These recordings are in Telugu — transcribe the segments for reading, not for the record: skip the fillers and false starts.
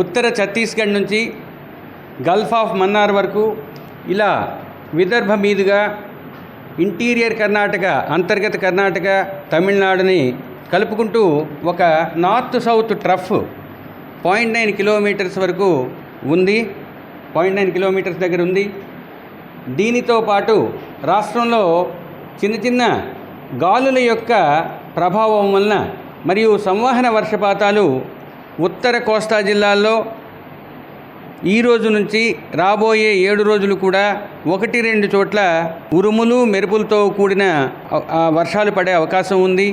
ఉత్తర ఛత్తీస్గఢ్ నుంచి గల్ఫ్ ఆఫ్ మన్నార్ వరకు ఇలా విదర్భ మీదుగా ఇంటీరియర్ కర్ణాటక, అంతర్గత కర్ణాటక, తమిళనాడుని కలుపుకుంటూ ఒక నార్త్ సౌత్ ట్రఫ్ 0.9 కిలోమీటర్స్ వరకు ఉంది. 0.9 కిలోమీటర్స్ దగ్గర ఉంది. దీనితో పాటు రాష్ట్రంలో చిన్న చిన్న గాలుల యొక్క ప్రభావం వలన మరియు సంవహన వర్షపాతాలు ఉత్తర కోస్తా జిల్లాల్లో ఈ రోజు నుంచి రాబోయే 7 రోజులు కూడా 1-2 చోట్ల ఉరుములు మెరుపులతో కూడిన వర్షాలు పడే అవకాశం ఉంది.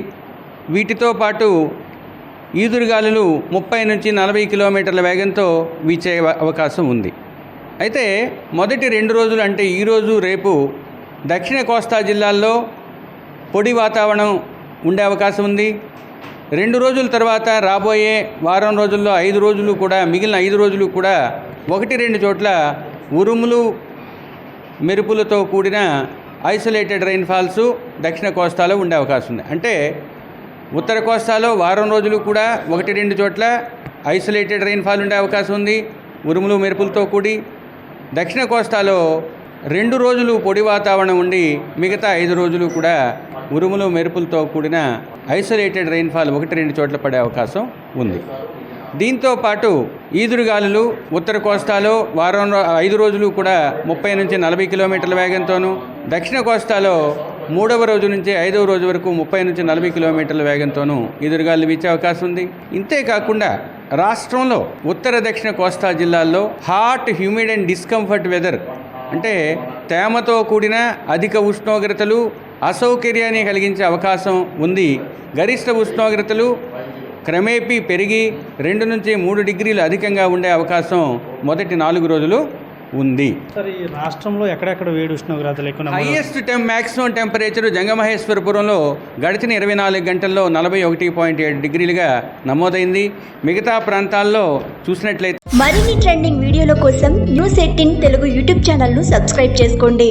వీటితో పాటు ఈదురుగాలులు 30 నుంచి 40 కిలోమీటర్ల వేగంతో వీచే అవకాశం ఉంది. అయితే మొదటి 2 రోజులు అంటే ఈరోజు రేపు దక్షిణ కోస్తా జిల్లాల్లో పొడి వాతావరణం ఉండే అవకాశం ఉంది. 2 రోజుల తర్వాత రాబోయే వారం రోజుల్లో 5 రోజులు కూడా, మిగిలిన 5 రోజులు కూడా 1-2 చోట్ల ఉరుములు మెరుపులతో కూడిన ఐసోలేటెడ్ రైన్ఫాల్స్ దక్షిణ కోస్తాలో ఉండే అవకాశం ఉంది. అంటే ఉత్తర కోస్తాలో వారం రోజులు కూడా 1-2 చోట్ల ఐసోలేటెడ్ రైన్ఫాల్ ఉండే అవకాశం ఉంది, ఉరుములు మెరుపులతో కూడి. దక్షిణ కోస్తాలో 2 రోజులు పొడి వాతావరణం ఉండి మిగతా 5 రోజులు కూడా ఉరుములు మెరుపులతో కూడిన ఐసోలేటెడ్ రైన్ఫాల్ 1-2 చోట్ల పడే అవకాశం ఉంది. దీంతో పాటు ఈదురుగాలులు ఉత్తర కోస్తాలో 5 రోజులు కూడా 30 నుంచి 40 కిలోమీటర్ల వేగంతోనూ, దక్షిణ కోస్తాలో 3వ రోజు నుంచి 5వ రోజు వరకు 30 నుంచి 40 కిలోమీటర్ల వేగంతోనూ ఈదురుగాలు వీచే అవకాశం ఉంది. ఇంతేకాకుండా రాష్ట్రంలో ఉత్తర దక్షిణ కోస్తా జిల్లాల్లో hot, humid and discomfort weather అంటే తేమతో కూడిన అధిక ఉష్ణోగ్రతలు అసౌకర్యాన్ని కలిగించే అవకాశం ఉంది. గరిష్ట ఉష్ణోగ్రతలు క్రమేపీ పెరిగి 2 నుంచి 3 డిగ్రీలు అధికంగా ఉండే అవకాశం మొదటి 4 రోజులు ఉంది. సార్, ఈ రాష్ట్రంలో ఎక్కడెక్కడ వేడి ఉష్ణోగ్రతలు ఎక్కువ? హైయెస్ట్ మ్యాక్సిమం టెంపరేచర్ జంగమహేశ్వరపురంలో గడిచిన 24 గంటల్లో 41.7 డిగ్రీలుగా నమోదైంది. మిగతా ప్రాంతాల్లో చూసినట్లయితే మరిన్ని ట్రెండింగ్ వీడియోల కోసం న్యూస్ 18 తెలుగు యూట్యూబ్ ఛానల్ను సబ్స్క్రైబ్ చేసుకోండి.